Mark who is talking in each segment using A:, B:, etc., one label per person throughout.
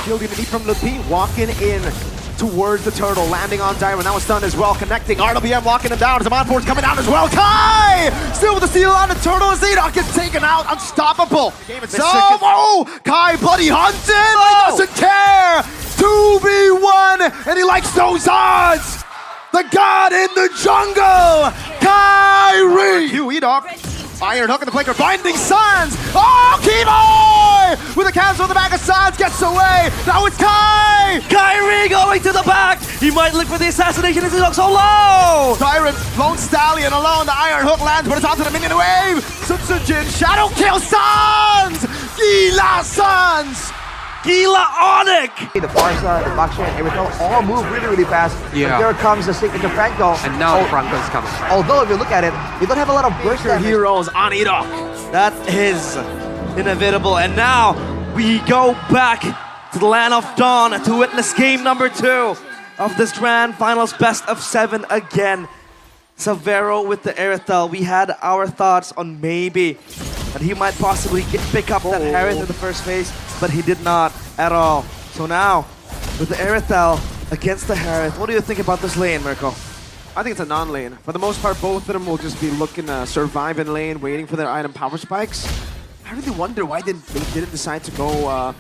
A: Shield Unity from Lupi, walking in towards the turtle, landing on Dyron. That was stunned as well, connecting. RWM locking him down. Zaman Force coming down as well. Kai! Still with the steal on the turtle as Enoch gets taken out. Unstoppable. So, Kai bloody hunted! He doesn't care! 2v1, and he likes those odds! The god in the jungle! Kyrie! Enoch. Iron Hook in the flanker, binding Suns! Oh, Keyboy! With a cancel in the back of Suns, gets away! Now it's Kai!
B: Kyrie going to the back! He might look for the assassination as he looks so low!
A: Tyrant, Lone Stallion alone, the Iron Hook lands, but it's onto the minion wave! Sutsujin, Shadow Kill Suns! Gila Suns!
B: Gila ONIC!
C: The Farsa, the Baksha, and everything all move really, really fast.
D: Yeah.
C: But there comes the signature Franco.
D: And now Franco's coming.
C: Although, if you look at it, you don't have a lot of burst damage.
A: Heroes on Enoch.
B: That is inevitable. And now we go back to the land of Dawn to witness game number 2 of this grand finals best of 7 again. Severo with the Aerithel. We had our thoughts on maybe that he might possibly pick up that Harith in the first phase, but he did not at all. So now, with the Aerithel against the Harith, what do you think about this lane, Mirko?
A: I think it's a non-lane. For the most part, both of them will just be looking to survive in lane, waiting for their item power spikes. I really wonder why they didn't decide to go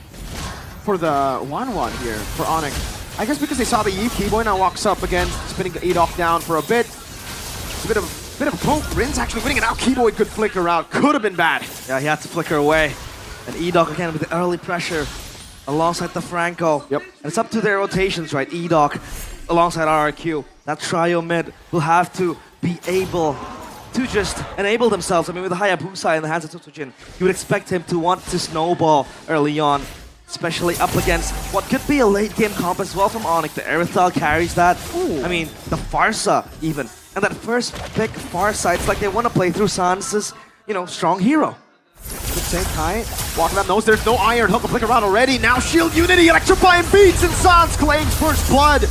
A: for the 1-1 here for ONIC. I guess because they saw the Eve Keyboy now walks up again, spinning Edoc down for a bit. It's a bit of a poke. Rin's actually winning, and now Keyboy could flicker out. Could have been bad.
B: Yeah, he had to flicker away. And Edoc again with the early pressure alongside the Franco.
A: Yep.
B: And it's up to their rotations, right? Edoc alongside RRQ. That trio mid will have to be able to just enable themselves. I mean, with the Hayabusa in the hands of Tsujin, you would expect him to want to snowball early on, especially up against what could be a late game comp as well from ONIC. The Aerithel carries that. I mean, the Farsa even. And that first pick, Farsa, it's like they want to play through Sans' strong hero.
A: At the same time, walking up knows there's no Iron Hook to flick around already. Now Shield Unity, electrifying beats, and Sans claims first blood.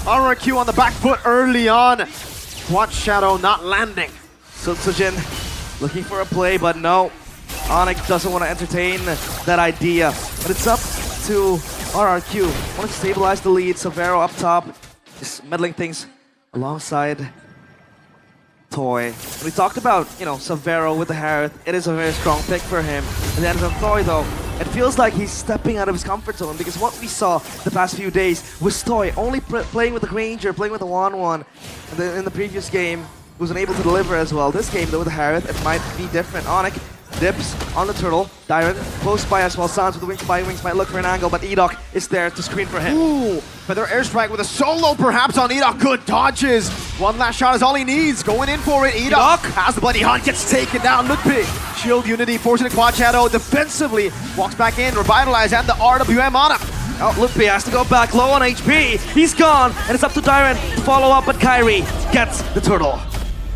A: RRQ on the back foot early on. Watch Shadow not landing.
B: So Tsujin looking for a play, but no. ONIC doesn't want to entertain that idea. But it's up to RRQ. Want to stabilize the lead. Severo up top, just meddling things alongside Toy. We talked about, Severo with the Harith. It is a very strong pick for him. And then from Toy, though, it feels like he's stepping out of his comfort zone because what we saw the past few days was Toy only playing with the Granger, playing with the 1-1. And then in the previous game, he was unable to deliver as well. This game, though, with the Harith, it might be different. ONIC dips on the turtle. Dyron close by as well. Sans with the wings by wings might look for an angle, but Edoc is there to screen for him.
A: Ooh, Feather Airstrike with a solo perhaps on Edoc. Good dodges. One last shot is all he needs. Going in for it. Edoc has the bloody hunt, gets taken down. Ludwig. Shield Unity forcing a quad shadow defensively. Walks back in, revitalize, and the RWM on him.
B: Oh, Ludwig has to go back low on HP. He's gone, and it's up to Dyron to follow up, but Kyrie gets the turtle.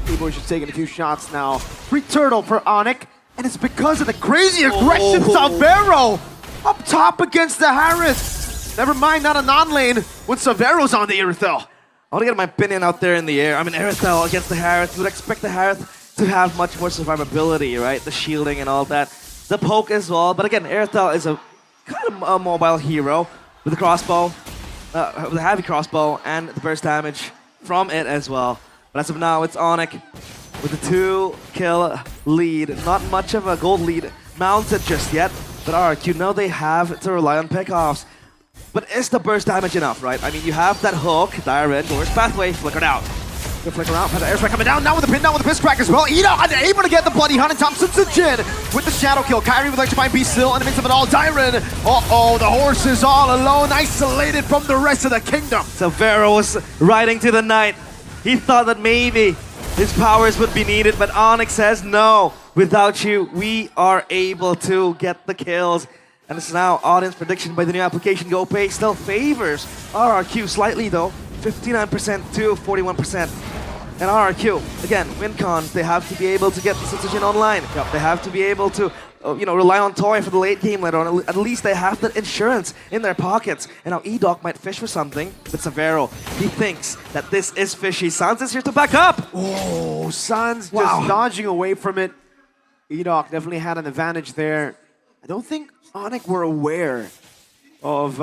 A: Keyboy's just taking a few shots now. Free turtle for ONIC. And it's because of the crazy aggression Severo up top against the Harith. Never mind, not a non-lane when Severo's on the Aerithel.
B: I want to get my opinion out there in the air. I mean, Aerithel against the Harith. You would expect the Harith to have much more survivability, right? The shielding and all that. The poke as well. But again, Aerithel is a kind of a mobile hero with a crossbow, with a heavy crossbow, and the burst damage from it as well. But as of now, it's ONIC with a 2-kill lead. Not much of a gold lead mounted just yet, but RRQ now they have to rely on pickoffs. But is the burst damage enough, right? I mean, you have that hook, Dyron, doors pathway, flickered out.
A: Good flicker out, Feather Airstrike coming down, now with the pin down with the piss crack as well. Edoc unable to get the bloody hunt, and Thompson Tsujin with the shadow kill. Kyrie with electrifying beast still in the midst of it all. Dyron, the horse is all alone, isolated from the rest of the kingdom.
B: Severo was riding to the night. He thought that maybe his powers would be needed, but ONIC says no. Without you, we are able to get the kills. And it's now audience prediction by the new application GoPay still favors RRQ slightly though, 59% to 41%. And RRQ, again, win cons, they have to be able to get the Citizen online. They have to be able to rely on Toy for the late game later on. At least they have that insurance in their pockets. And now Edoc might fish for something, but Severo, he thinks that this is fishy. Sans is here to back up.
A: Oh, Sans just dodging away from it. Edoc definitely had an advantage there. I don't think ONIC were aware of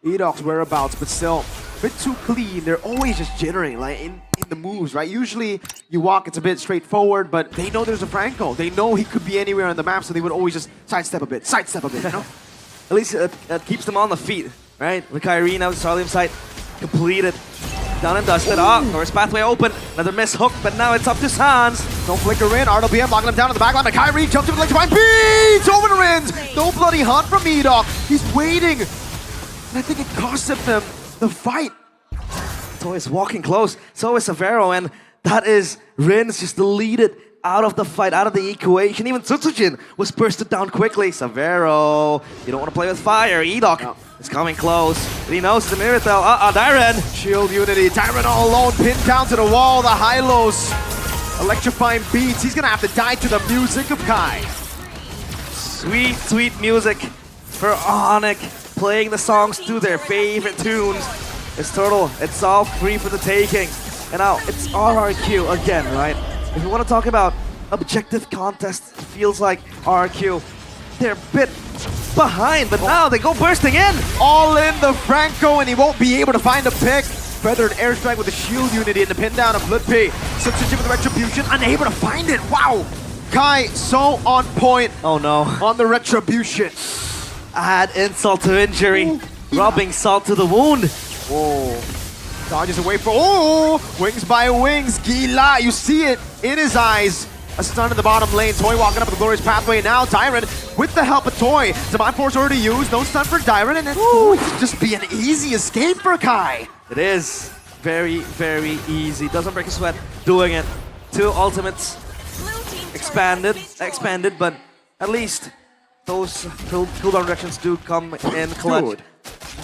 A: Edok's whereabouts, but still a bit too clean. They're always just jittering, like in the moves, right? Usually you walk, it's a bit straightforward, but they know there's a Franco. They know he could be anywhere on the map, so they would always just sidestep a bit, you know?
B: At least it keeps them on the feet, right? With Kyrie now, Starlium site completed. Done and dusted. Norris pathway open. Another miss hook, but now it's up to Sans.
A: No flicker in. RWM locking him down in the backline. Kyrie jumps to the electrifying beats over the Rins. No bloody hunt from Edok. He's waiting. And I think it cost him the fight.
B: Toy is walking close. So is Severo, and that is Rins just deleted out of the fight, out of the equation. Even Tsutsujin was bursted down quickly. Severo, you don't want to play with fire. Edok is coming close. And he knows the Miratel. Dyren.
A: Shield unity. Dyren all alone, pinned down to the wall. The high-lows. Electrifying beats. He's going to have to die to the music of Kai.
B: Sweet, sweet music for ONIC. Playing the songs to their favorite tunes. It's Turtle. It's all free for the taking. And now it's RRQ again, right? If you want to talk about objective contest, it feels like RRQ, they're a bit behind, but now they go bursting in.
A: All in the Franco, and he won't be able to find a pick. Feathered airstrike with the shield unity and the pin down of Bloodpay. Substitute with the retribution, unable to find it. Wow. Kai so on point.
B: Oh no.
A: On the retribution.
B: Add insult to injury. Rubbing salt to the wound.
A: Whoa. Dodges away from, wings by wings. Gila, you see it in his eyes. A stun in the bottom lane. Toy walking up the glorious pathway now. Dyren with the help of Toy. Divine Force already used. No stun for Dyren, and it's going to just be an easy escape for Kai.
B: It is very, very easy. Doesn't break a sweat doing it. 2 ultimates expanded, but at least those cooldown reductions do come in clutch.
A: Good.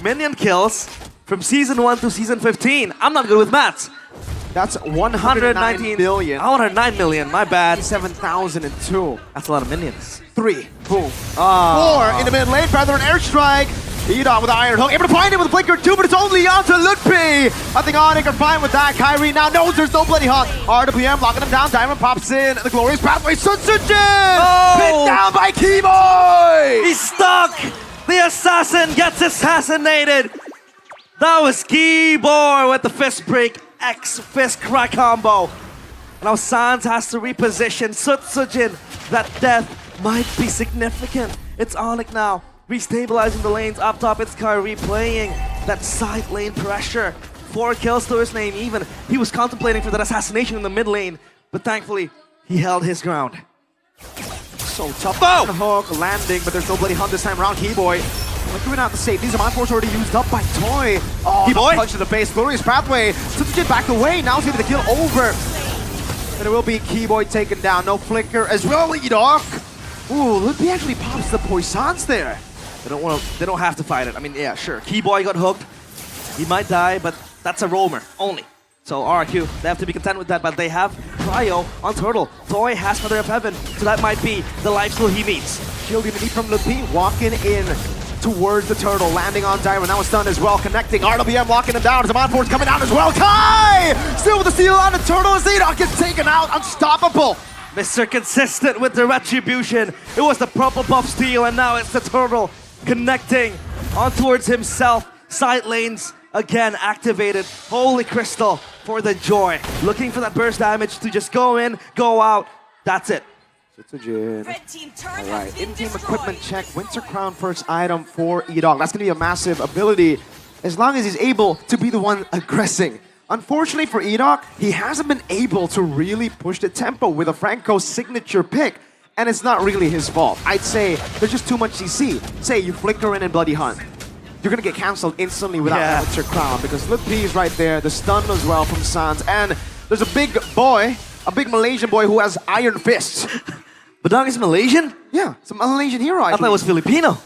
B: Minion kills from Season 1 to Season 15. I'm not good with maths.
A: That's 119 million.
B: 109 million, my bad.
A: 7,002.
B: That's a lot of minions.
A: 3. Boom. 4 in the mid lane. Feather and airstrike. Edok with the iron hook. Able to find it with a flicker 2, but it's only on to Lutpi. I think ONIC are fine with that. Kyrie now knows there's no bloody hunt. RWM locking him down. Diamond pops in. The glorious pathway. Sunsujin! Pinned down by Keyboy!
B: He's stuck! The assassin gets assassinated! That was Keyboy with the fist break. X-fist crack combo. Now Sans has to reposition Sutsujin. That death might be significant. It's ONIC now, restabilizing the lanes up top. It's Kyrie playing that side lane pressure. 4 kills to his name even. He was contemplating for that assassination in the mid lane, but thankfully, he held his ground.
A: So tough. Oh! Hook landing, but there's no bloody hunt this time around. Keyboy. Doing out the save. These are Mind Force already used up by Toy. Oh,
B: Keyboy.
A: Punch to the face. Glorious pathway. Sutsujin backed away. Now he's getting the kill over. And it will be Keyboy taken down. No flicker as well. Edok. Ooh, Lutpi actually pops the Poissons there.
B: They don't have to fight it. I mean, yeah, sure. Keyboy got hooked. He might die, but that's a roamer only. So RRQ, they have to be content with that, but they have Cryo on Turtle. Toy has Mother of Heaven, so that might be the lifesteal he needs.
A: Shield unity from Lutpi. Walking in towards the Turtle, landing on Dyron. That was stunned as well, connecting. RWM locking him down. Zaman Force coming down as well. Kai! Still with the steal on the Turtle as Edok gets taken out. Unstoppable.
B: Mr. Consistent with the retribution. It was the purple buff steal, and now it's the Turtle connecting on towards himself. Side lanes again activated. Holy crystal for the joy. Looking for that burst damage to just go in, go out. That's it.
A: Sutsujin. Alright, in-game equipment check. Winter Crown first item for Edok. That's going to be a massive ability as long as he's able to be the one aggressing. Unfortunately for Edok, he hasn't been able to really push the tempo with a Franco signature pick. And it's not really his fault. I'd say there's just too much CC. Say you flicker in and Bloody Hunt. You're going to get cancelled instantly without Winter Crown because Lutpi is right there. The stun as well from Sans. And there's a big boy, a big Malaysian boy who has iron fists.
B: Badang is Malaysian?
A: Yeah, it's a Malaysian hero.
B: I thought it was Filipino.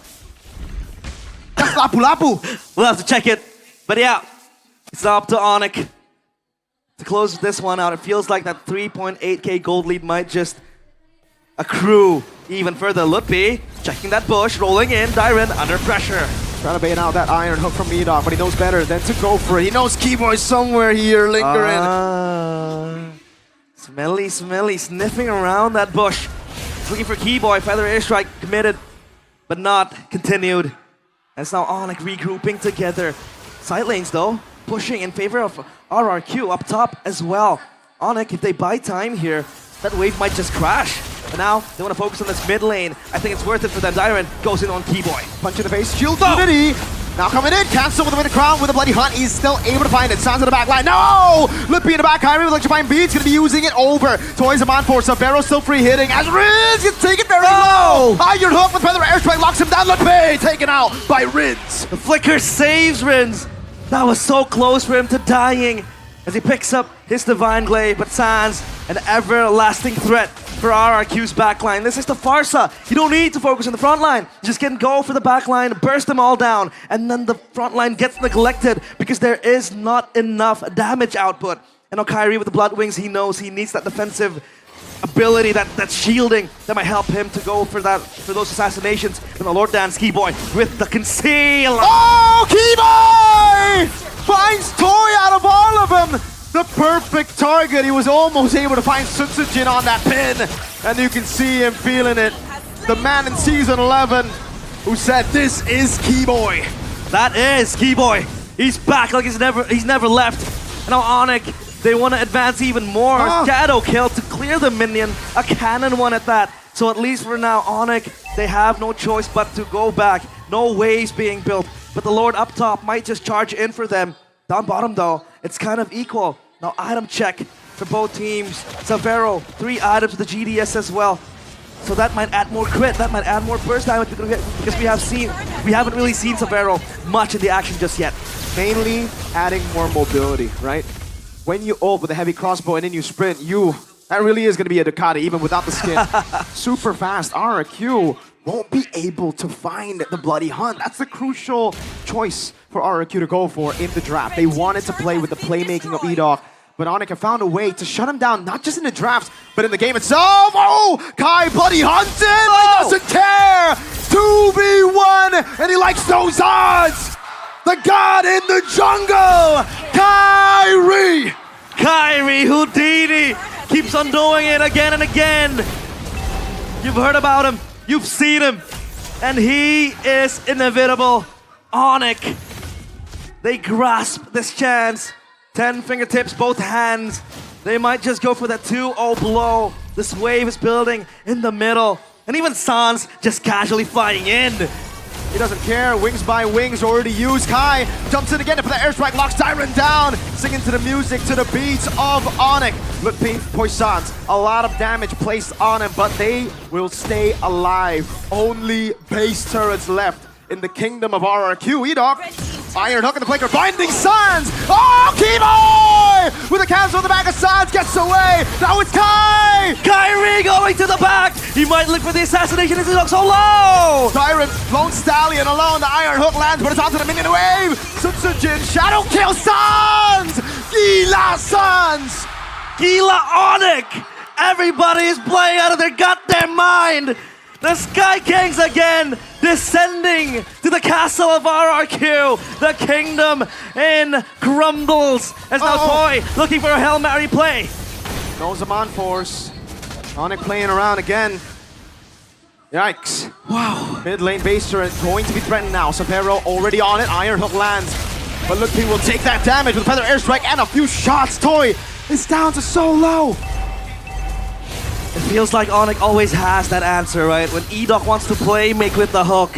A: That's Lapu-Lapu.
B: We'll have to check it. But yeah, it's up to ONIC to close this one out. It feels like that 3.8k gold lead might just accrue even further. Lutpi checking that bush, rolling in. Dyren under pressure.
A: Trying to bait out that iron hook from Edok, but he knows better than to go for it. He knows Keyboy somewhere here lingering.
B: Smelly, sniffing around that bush. Looking for Keyboy. Feather airstrike committed, but not continued. And it's now ONIC regrouping together. Side lanes though, pushing in favor of RRQ up top as well. ONIC, if they buy time here, that wave might just crash. But now, they want to focus on this mid lane. I think it's worth it for them. Dyron goes in on Keyboy.
A: Punch in the face, shield unity. Now coming in, cancel with the Winter Crown with the Bloody Hunt. He's still able to find it. Sounds in the back line. No! Lippy in the back. Kyrie with Electrifying Beats. Going to be using it over. Toys him on for Savero still free hitting. As Rids gets taken very low. Iron Hook with Feather Airstrike locks him down. Lippy taken out by Rids.
B: The flicker saves Rins. That was so close for him to dying as he picks up his Divine Glaive, but Sans, an everlasting threat for RRQ's backline. This is the Farsa. You don't need to focus on the front line. Just get go for the backline, burst them all down, and then the front line gets neglected because there is not enough damage output. And Kyrie with the Blood Wings, he knows he needs that defensive ability, that shielding that might help him to go for those assassinations. And the Lord Dance Keyboy with the conceal.
A: Oh, Keyboy finds Toy out of all of them. The perfect target. He was almost able to find Sutsujin on that pin. And you can see him feeling it. The man in Season 11 who said, this is Keyboy.
B: That is Keyboy. He's back like he's never left. And now ONIC, they want to advance even more. Shadow kill to clear the minion. A cannon one at that. So at least for now, ONIC, they have no choice but to go back. No waves being built. But the Lord up top might just charge in for them. Down bottom though, it's kind of equal. Now item check for both teams. Savero, 3 items with the GDS as well. So that might add more crit, that might add more burst damage because we haven't really seen Savero much in the action just yet.
A: Mainly adding more mobility, right? When you ult with a heavy crossbow and then you sprint, that really is going to be a Ducati even without the skin. Super fast. RRQ won't be able to find the Bloody Hunt. That's the crucial choice for RRQ to go for in the draft. They wanted to play with the playmaking of Edok, but ONIC have found a way to shut him down, not just in the drafts, but in the game itself. Oh, Kai Bloody Hunted! He doesn't care! 2v1, and he likes those odds! The god in the jungle, Kyrie!
B: Kyrie Houdini keeps on doing it again and again. You've heard about him, you've seen him, and he is inevitable. ONIC, they grasp this chance. 10 fingertips, both hands. They might just go for that 2-0 blow. This wave is building in the middle. And even Sans just casually flying in.
A: He doesn't care. Wings by wings already used. Kai jumps in again for the airstrike, locks Tyron down, singing to the music, to the beats of ONIC. Look, Pete, Poissons, a lot of damage placed on him, but they will stay alive. Only base turrets left in the kingdom of RRQ. Edok, Iron Hook in the flanker, binding Sans. Oh, Keyboy! With a cancel in the back of Sans, gets away. Now it's Kai!
B: Kyrie going to the back. He might look for the assassination as he looks so low.
A: Tyrant, Lone Stallion alone. The Iron Hook lands, but it's onto the minion wave. Sutsujin, Shadow kill Sans! Gila Sans!
B: Gila ONIC! Everybody is playing out of their goddamn mind. The Sky Kings again descending to the castle of RRQ. The kingdom in crumbles. As now Toy looking for a Hail Mary play.
A: Knows him on force. ONIC playing around again. Yikes.
B: Wow.
A: Mid lane base turret going to be threatened now. Savero already on it. Iron Hook lands. But look, he will take that damage with a Feather Airstrike and a few shots. Toy is down to so low.
B: It feels like ONIC always has that answer, right? When Edok wants to play make with the hook,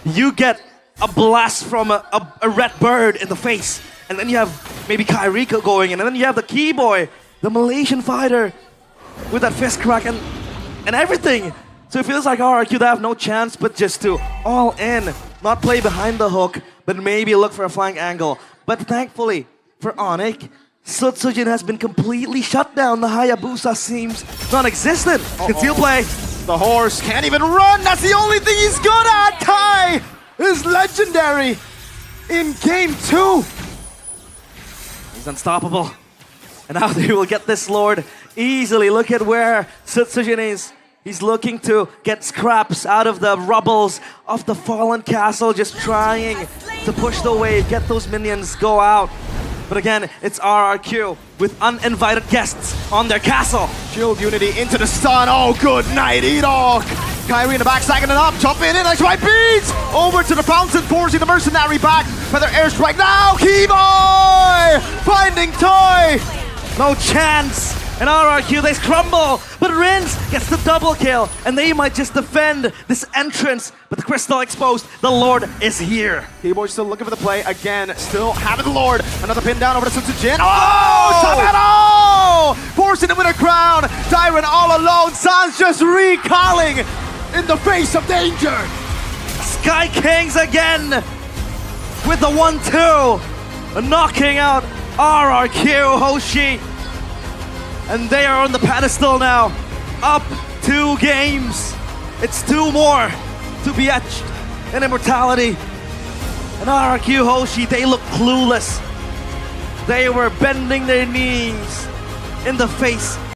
B: you get a blast from a red bird in the face. And then you have maybe Kyrie going in. And then you have the Keyboy, the Malaysian fighter, with that fist crack and everything. So it feels like RRQ, they have no chance but just to all in. Not play behind the hook, but maybe look for a flank angle. But thankfully for ONIC, Sutsujin has been completely shut down. The Hayabusa seems non-existent. Conceal play.
A: The horse can't even run. That's the only thing he's good at. Kai is legendary in game 2.
B: He's unstoppable. And now they will get this Lord easily. Look at where Sutsujin is. He's looking to get scraps out of the rubbles of the fallen castle. Just trying to push the wave, get those minions, go out. But again, it's RRQ with uninvited guests on their castle.
A: Shield Unity into the stun. Oh, good night, Edok. Kyrie in the back, stacking it up, jumping in, nice right beats! Over to the fountain, forcing the mercenary back. Feather airstrike now, Keyboy! Finding Toy!
B: No chance. And RRQ, they crumble. But Rins gets the double kill. And they might just defend this entrance. But the Crystal exposed. The Lord is here.
A: Keyboy still looking for the play. Again, still having the Lord. Another pin down over to Sun Tzu Jin. Oh! Sabero! Forcing him with a crown. Dyron all alone. Sans just recalling in the face of danger.
B: Sky Kings again with the 1-2. Knocking out RRQ Hoshi. And they are on the pedestal now. Up 2 games. It's 2 more to be etched in immortality. And RRQ Hoshi, they look clueless. They were bending their knees in the face